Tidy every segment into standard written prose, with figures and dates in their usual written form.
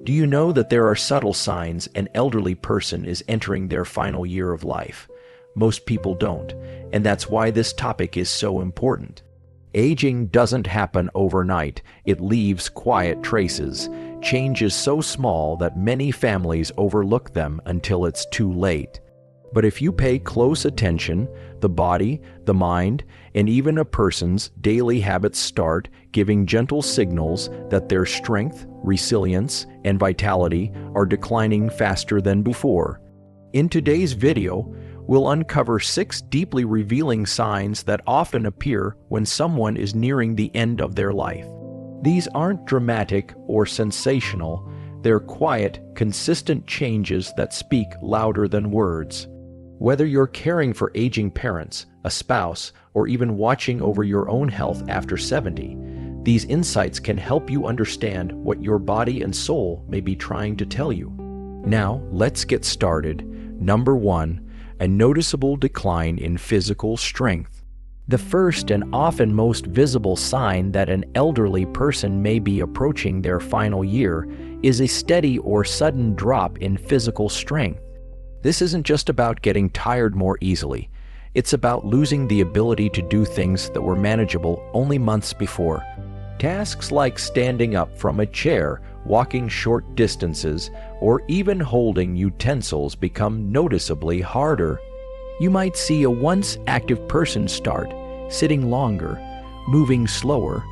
Do you know that there are subtle signs an elderly person is entering their final year of life? Most people don't, and that's why this topic is so important. Aging doesn't happen overnight. It leaves quiet traces. Change is so small that many families overlook them until it's too late. But if you pay close attention, the body, the mind, and even a person's daily habits start giving gentle signals that their strength, resilience, and vitality are declining faster than before. In today's video, we'll uncover 6 deeply revealing signs that often appear when someone is nearing the end of their life. These aren't dramatic or sensational. They're quiet, consistent changes that speak louder than words. Whether you're caring for aging parents, a spouse, or even watching over your own health after 70, these insights can help you understand what your body and soul may be trying to tell you. Now, let's get started. Number 1, a noticeable decline in physical strength. The first and often most visible sign that an elderly person may be approaching their final year is a steady or sudden drop in physical strength. This isn't just about getting tired more easily. It's about losing the ability to do things that were manageable only months before. Tasks like standing up from a chair, walking short distances, or even holding utensils become noticeably harder. You might see a once active person start sitting longer, moving slower,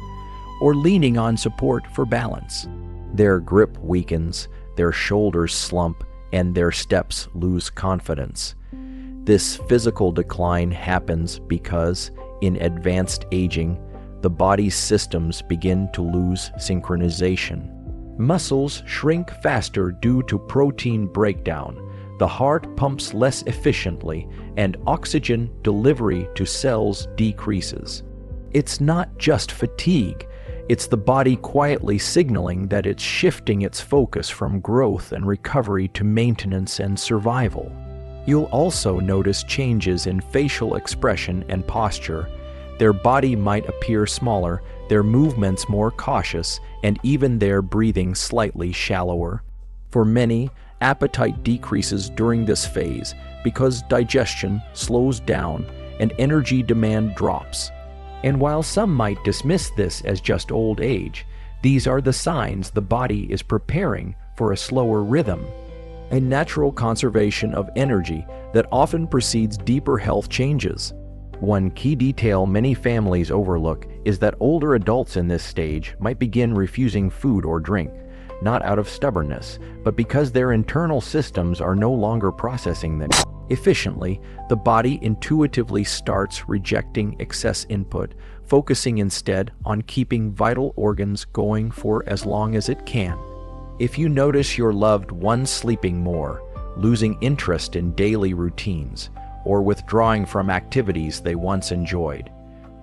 or leaning on support for balance. Their grip weakens, their shoulders slump, and their steps lose confidence. This physical decline happens because, in advanced aging, the body's systems begin to lose synchronization. Muscles shrink faster due to protein breakdown, the heart pumps less efficiently, and oxygen delivery to cells decreases. It's not just fatigue. It's the body quietly signaling that it's shifting its focus from growth and recovery to maintenance and survival. You'll also notice changes in facial expression and posture. Their body might appear smaller, their movements more cautious, and even their breathing slightly shallower. For many, appetite decreases during this phase because digestion slows down and energy demand drops. And while some might dismiss this as just old age, these are the signs the body is preparing for a slower rhythm, a natural conservation of energy that often precedes deeper health changes. One key detail many families overlook is that older adults in this stage might begin refusing food or drink, not out of stubbornness, but because their internal systems are no longer processing them efficiently. The body intuitively starts rejecting excess input, focusing instead on keeping vital organs going for as long as it can. If you notice your loved one sleeping more, losing interest in daily routines, or withdrawing from activities they once enjoyed,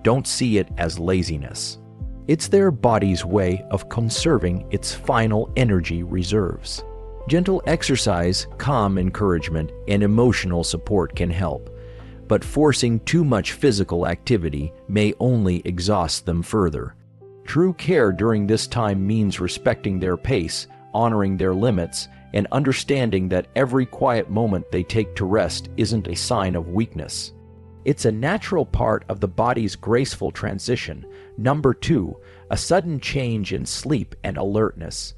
don't see it as laziness. It's their body's way of conserving its final energy reserves. Gentle exercise, calm encouragement, and emotional support can help, but forcing too much physical activity may only exhaust them further. True care during this time means respecting their pace, honoring their limits, and understanding that every quiet moment they take to rest isn't a sign of weakness. It's a natural part of the body's graceful transition. Number 2, a sudden change in sleep and alertness.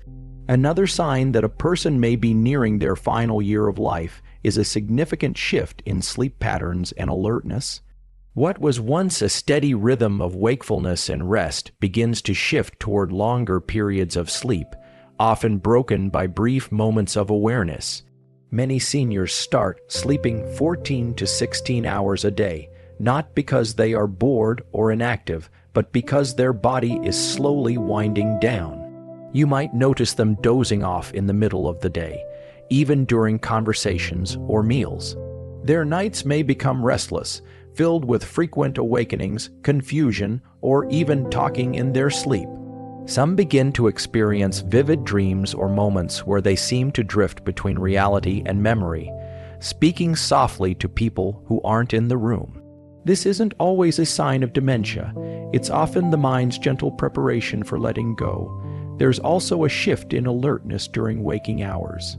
Another sign that a person may be nearing their final year of life is a significant shift in sleep patterns and alertness. What was once a steady rhythm of wakefulness and rest begins to shift toward longer periods of sleep, often broken by brief moments of awareness. Many seniors start sleeping 14 to 16 hours a day, not because they are bored or inactive, but because their body is slowly winding down. You might notice them dozing off in the middle of the day, even during conversations or meals. Their nights may become restless, filled with frequent awakenings, confusion, or even talking in their sleep. Some begin to experience vivid dreams or moments where they seem to drift between reality and memory, speaking softly to people who aren't in the room. This isn't always a sign of dementia. It's often the mind's gentle preparation for letting go. There's also a shift in alertness during waking hours.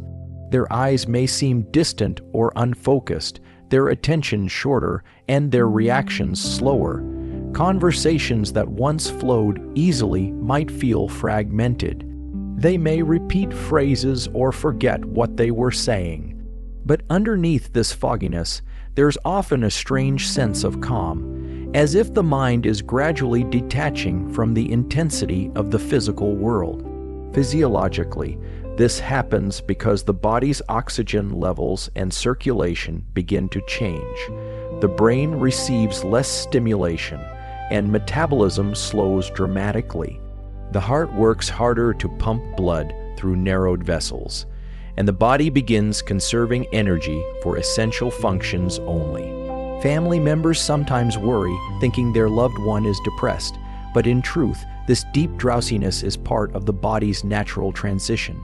Their eyes may seem distant or unfocused, their attention shorter, and their reactions slower. Conversations that once flowed easily might feel fragmented. They may repeat phrases or forget what they were saying. But underneath this fogginess, there's often a strange sense of calm, as if the mind is gradually detaching from the intensity of the physical world. Physiologically, this happens because the body's oxygen levels and circulation begin to change. The brain receives less stimulation, and metabolism slows dramatically. The heart works harder to pump blood through narrowed vessels, and the body begins conserving energy for essential functions only. Family members sometimes worry, thinking their loved one is depressed, but in truth, this deep drowsiness is part of the body's natural transition.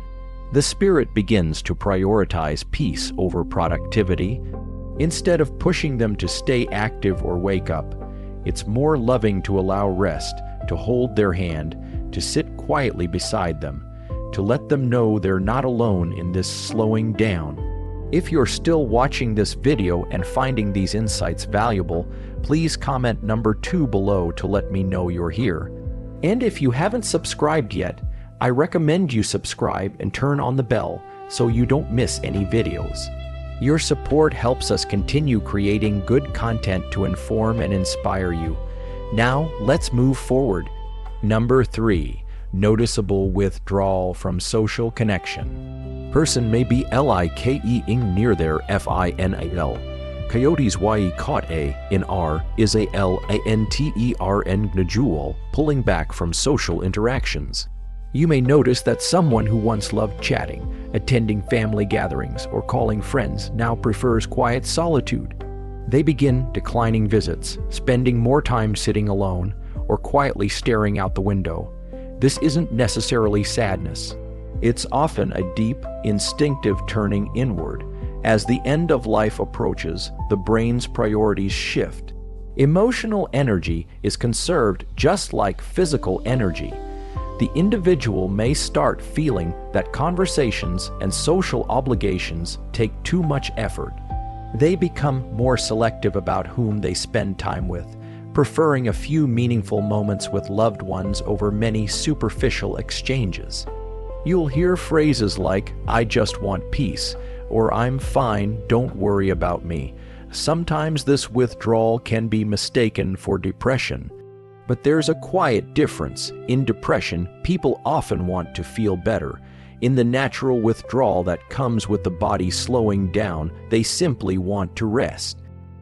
The spirit begins to prioritize peace over productivity. Instead of pushing them to stay active or wake up, it's more loving to allow rest, to hold their hand, to sit quietly beside them, to let them know they're not alone in this slowing down. If you're still watching this video and finding these insights valuable, please comment number 2 below to let me know you're here. And if you haven't subscribed yet, I recommend you subscribe and turn on the bell so you don't miss any videos. Your support helps us continue creating good content to inform and inspire you. Now, let's move forward. Number 3. Noticeable withdrawal from social connection. Person may be likeing near their final. Coyotes ye caught a in r is a lantern gradual, pulling back from social interactions. You may notice that someone who once loved chatting, attending family gatherings, or calling friends now prefers quiet solitude. They begin declining visits, spending more time sitting alone, or quietly staring out the window. This isn't necessarily sadness. It's often a deep, instinctive turning inward. As the end of life approaches, the brain's priorities shift. Emotional energy is conserved just like physical energy. The individual may start feeling that conversations and social obligations take too much effort. They become more selective about whom they spend time with, preferring a few meaningful moments with loved ones over many superficial exchanges. You'll hear phrases like, "I just want peace," or "I'm fine, don't worry about me." Sometimes this withdrawal can be mistaken for depression. But there's a quiet difference. In depression, people often want to feel better. In the natural withdrawal that comes with the body slowing down, they simply want to rest.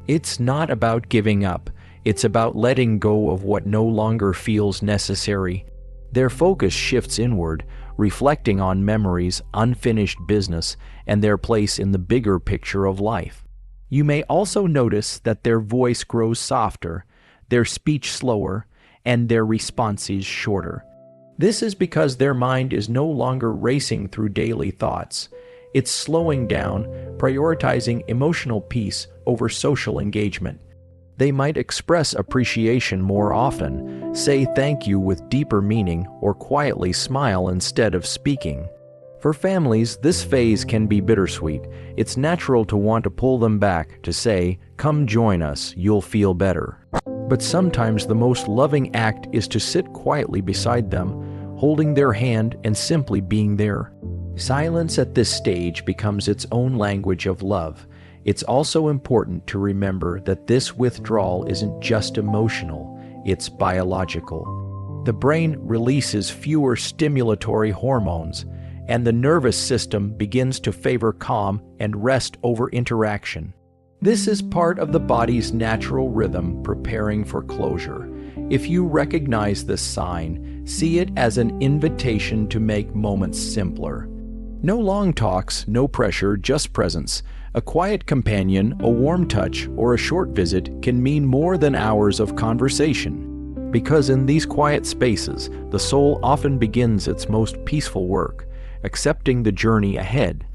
It's not about giving up. It's about letting go of what no longer feels necessary. Their focus shifts inward, reflecting on memories, unfinished business, and their place in the bigger picture of life. You may also notice that their voice grows softer, their speech slower, and their responses shorter. This is because their mind is no longer racing through daily thoughts. It's slowing down, prioritizing emotional peace over social engagement. They might express appreciation more often, say thank you with deeper meaning, or quietly smile instead of speaking. For families, this phase can be bittersweet. It's natural to want to pull them back, to say, "Come join us, you'll feel better." But sometimes the most loving act is to sit quietly beside them, holding their hand and simply being there. Silence at this stage becomes its own language of love. It's also important to remember that this withdrawal isn't just emotional, it's biological. The brain releases fewer stimulatory hormones, and the nervous system begins to favor calm and rest over interaction. This is part of the body's natural rhythm preparing for closure. If you recognize this sign, see it as an invitation to make moments simpler. No long talks, no pressure, just presence. A quiet companion, a warm touch, or a short visit can mean more than hours of conversation. Because in these quiet spaces, the soul often begins its most peaceful work, accepting the journey ahead.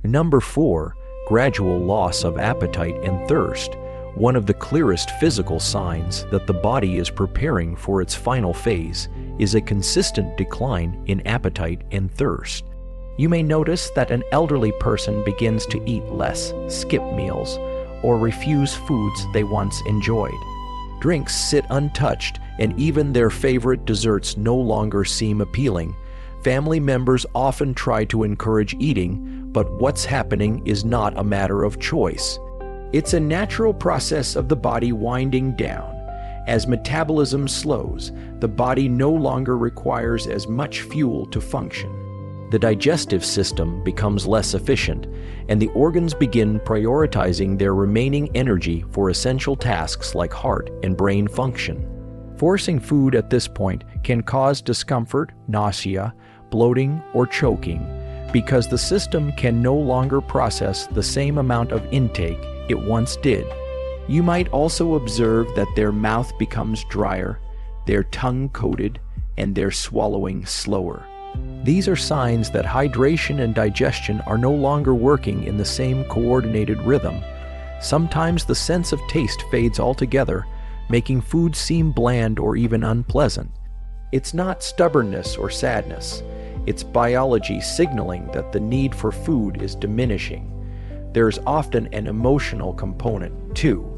Number 4. Gradual loss of appetite and thirst. One of the clearest physical signs that the body is preparing for its final phase is a consistent decline in appetite and thirst. You may notice that an elderly person begins to eat less, skip meals, or refuse foods they once enjoyed. Drinks sit untouched, and even their favorite desserts no longer seem appealing. Family members often try to encourage eating, but what's happening is not a matter of choice. It's a natural process of the body winding down. As metabolism slows, the body no longer requires as much fuel to function. The digestive system becomes less efficient, and the organs begin prioritizing their remaining energy for essential tasks like heart and brain function. Forcing food at this point can cause discomfort, nausea, bloating, or choking, because the system can no longer process the same amount of intake it once did. You might also observe that their mouth becomes drier, their tongue coated, and their swallowing slower. These are signs that hydration and digestion are no longer working in the same coordinated rhythm. Sometimes the sense of taste fades altogether, making food seem bland or even unpleasant. It's not stubbornness or sadness. It's biology signaling that the need for food is diminishing. There's often an emotional component, too.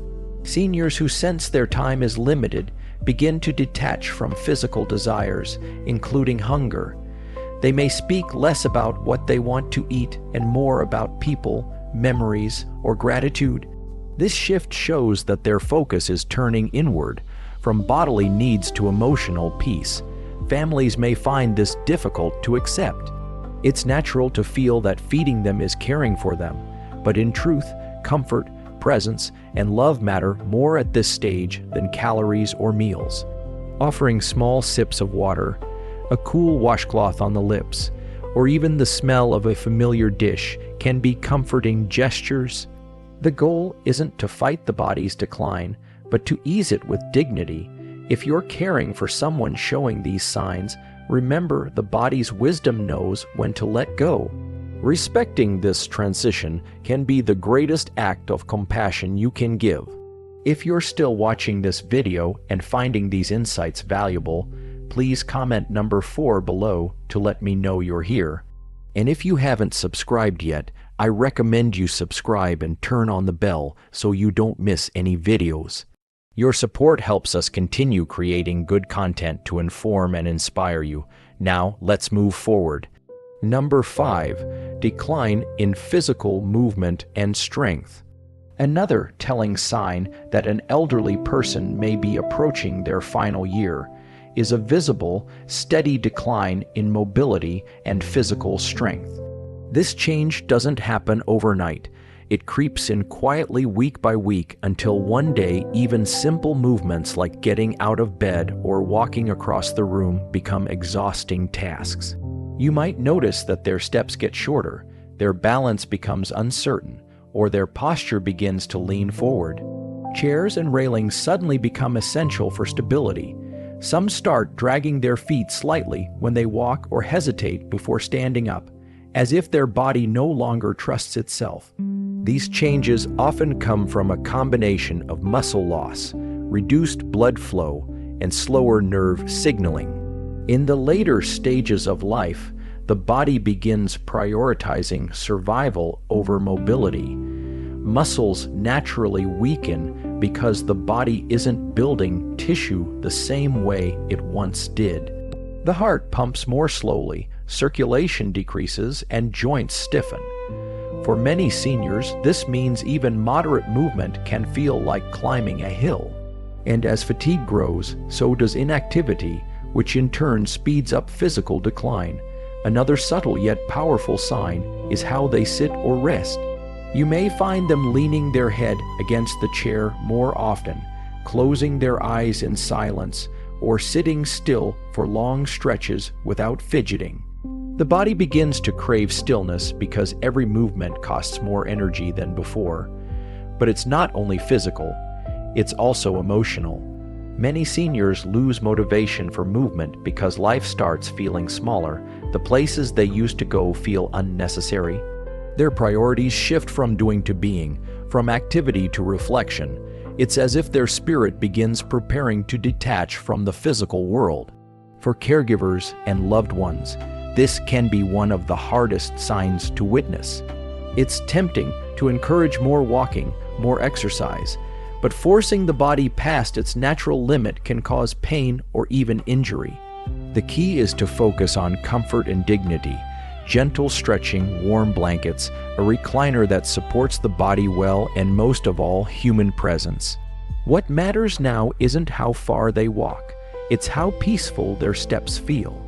Seniors who sense their time is limited begin to detach from physical desires, including hunger. They may speak less about what they want to eat and more about people, memories, or gratitude. This shift shows that their focus is turning inward, from bodily needs to emotional peace. Families may find this difficult to accept. It's natural to feel that feeding them is caring for them, but in truth, comfort, presence, and love matter more at this stage than calories or meals. Offering small sips of water, a cool washcloth on the lips, or even the smell of a familiar dish can be comforting gestures. The goal isn't to fight the body's decline, but to ease it with dignity. If you're caring for someone showing these signs, remember the body's wisdom knows when to let go. Respecting this transition can be the greatest act of compassion you can give. If you're still watching this video and finding these insights valuable, please comment number 4 below to let me know you're here. And if you haven't subscribed yet, I recommend you subscribe and turn on the bell so you don't miss any videos. Your support helps us continue creating good content to inform and inspire you. Now, let's move forward. Number 5, decline in physical movement and strength. Another telling sign that an elderly person may be approaching their final year is a visible, steady decline in mobility and physical strength. This change doesn't happen overnight. It creeps in quietly week by week until one day even simple movements like getting out of bed or walking across the room become exhausting tasks. You might notice that their steps get shorter, their balance becomes uncertain, or their posture begins to lean forward. Chairs and railings suddenly become essential for stability. Some start dragging their feet slightly when they walk or hesitate before standing up, as if their body no longer trusts itself. These changes often come from a combination of muscle loss, reduced blood flow, and slower nerve signaling. In the later stages of life, the body begins prioritizing survival over mobility. Muscles naturally weaken because the body isn't building tissue the same way it once did. The heart pumps more slowly, circulation decreases, and joints stiffen. For many seniors, this means even moderate movement can feel like climbing a hill. And as fatigue grows, so does inactivity, which in turn speeds up physical decline. Another subtle yet powerful sign is how they sit or rest. You may find them leaning their head against the chair more often, closing their eyes in silence, or sitting still for long stretches without fidgeting. The body begins to crave stillness because every movement costs more energy than before. But it's not only physical, it's also emotional. Many seniors lose motivation for movement because life starts feeling smaller. The places they used to go feel unnecessary. Their priorities shift from doing to being, from activity to reflection, It's as if their spirit begins preparing to detach from the physical world. For caregivers and loved ones, this can be one of the hardest signs to witness. It's tempting to encourage more walking, more exercise, but forcing the body past its natural limit can cause pain or even injury. The key is to focus on comfort and dignity, gentle stretching, warm blankets, a recliner that supports the body well, and most of all, human presence. What matters now isn't how far they walk, it's how peaceful their steps feel.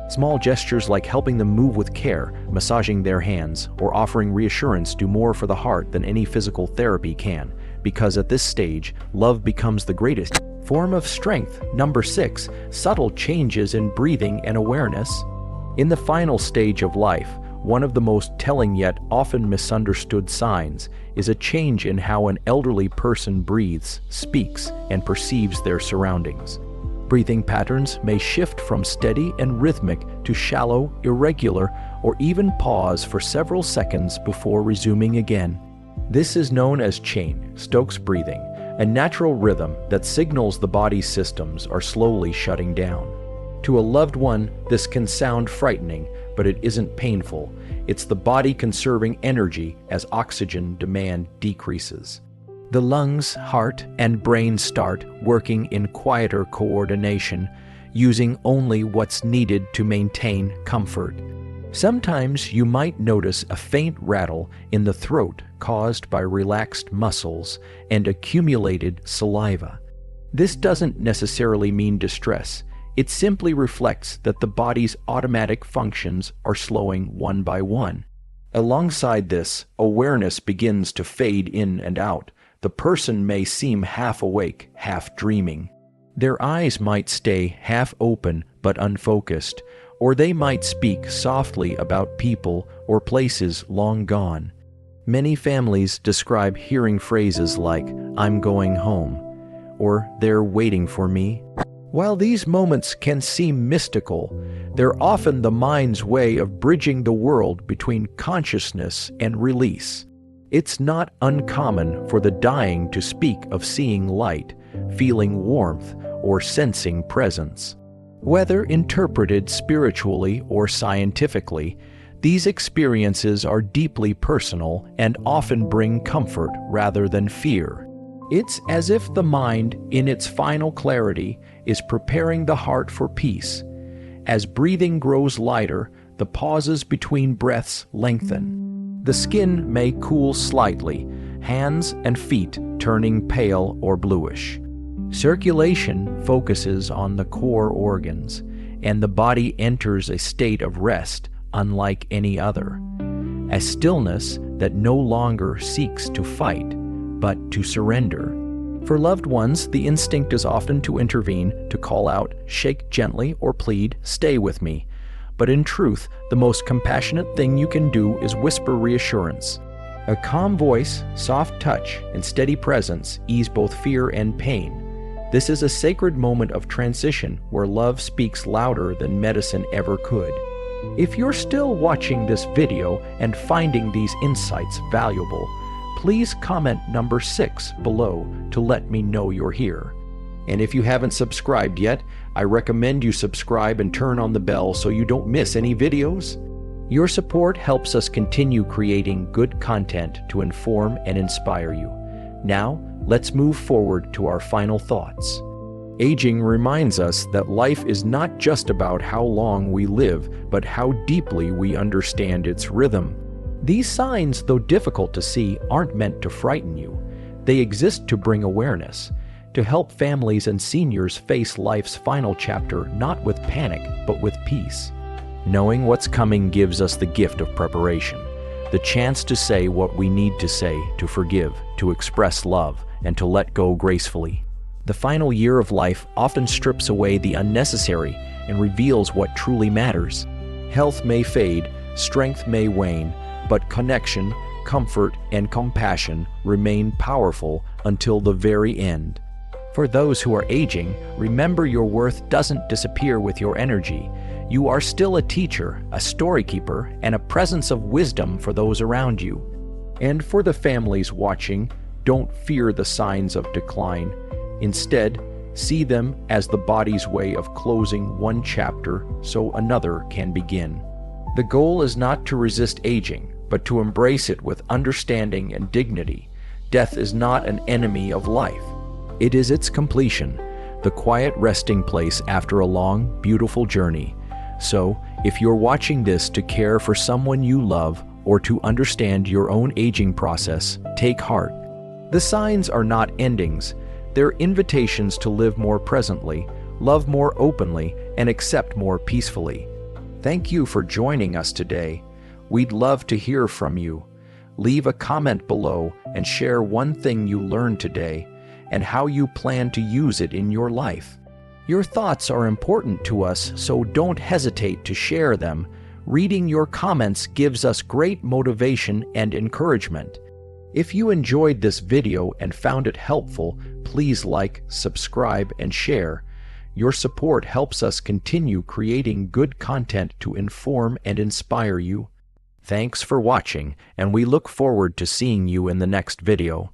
Small gestures like helping them move with care, massaging their hands, or offering reassurance do more for the heart than any physical therapy can, because at this stage, love becomes the greatest form of strength. Number 6, subtle changes in breathing and awareness. In the final stage of life, one of the most telling yet often misunderstood signs is a change in how an elderly person breathes, speaks, and perceives their surroundings. Breathing patterns may shift from steady and rhythmic to shallow, irregular, or even pause for several seconds before resuming again. This is known as Cheyne-Stokes breathing, a natural rhythm that signals the body's systems are slowly shutting down. To a loved one, this can sound frightening, but it isn't painful. It's the body conserving energy as oxygen demand decreases. The lungs, heart, and brain start working in quieter coordination, using only what's needed to maintain comfort. Sometimes you might notice a faint rattle in the throat caused by relaxed muscles and accumulated saliva. This doesn't necessarily mean distress. It simply reflects that the body's automatic functions are slowing one by one. Alongside this, awareness begins to fade in and out. The person may seem half awake, half dreaming. Their eyes might stay half open but unfocused, or they might speak softly about people or places long gone. Many families describe hearing phrases like, "I'm going home," or "they're waiting for me." While these moments can seem mystical, they're often the mind's way of bridging the world between consciousness and release. It's not uncommon for the dying to speak of seeing light, feeling warmth, or sensing presence. Whether interpreted spiritually or scientifically, these experiences are deeply personal and often bring comfort rather than fear. It's as if the mind, in its final clarity, is preparing the heart for peace. As breathing grows lighter, the pauses between breaths lengthen. The skin may cool slightly, hands and feet turning pale or bluish. Circulation focuses on the core organs, and the body enters a state of rest unlike any other. A stillness that no longer seeks to fight, but to surrender. For loved ones, the instinct is often to intervene, to call out, shake gently, or plead, "Stay with me." But in truth, the most compassionate thing you can do is whisper reassurance. A calm voice, soft touch, and steady presence ease both fear and pain. This is a sacred moment of transition where love speaks louder than medicine ever could. If you're still watching this video and finding these insights valuable, please comment number 6 below to let me know you're here. And if you haven't subscribed yet, I recommend you subscribe and turn on the bell so you don't miss any videos. Your support helps us continue creating good content to inform and inspire you. Now, let's move forward to our final thoughts. Aging reminds us that life is not just about how long we live, but how deeply we understand its rhythm. These signs, though difficult to see, aren't meant to frighten you. They exist to bring awareness, to help families and seniors face life's final chapter not with panic, but with peace. Knowing what's coming gives us the gift of preparation, the chance to say what we need to say, to forgive, to express love, and to let go gracefully. The final year of life often strips away the unnecessary and reveals what truly matters. Health may fade, strength may wane, but connection, comfort, and compassion remain powerful until the very end. For those who are aging, remember your worth doesn't disappear with your energy. You are still a teacher, a story keeper, and a presence of wisdom for those around you. And for the families watching, Don't fear the signs of decline. Instead, see them as the body's way of closing one chapter so another can begin. The goal is not to resist aging, but to embrace it with understanding and dignity. Death is not an enemy of life. It is its completion, the quiet resting place after a long, beautiful journey. So, if you're watching this to care for someone you love or to understand your own aging process, take heart. The signs are not endings. They're invitations to live more presently, love more openly, and accept more peacefully. Thank you for joining us today. We'd love to hear from you. Leave a comment below and share one thing you learned today and how you plan to use it in your life. Your thoughts are important to us, so don't hesitate to share them. Reading your comments gives us great motivation and encouragement. If you enjoyed this video and found it helpful, please like, subscribe, and share. Your support helps us continue creating good content to inform and inspire you. Thanks for watching, and we look forward to seeing you in the next video.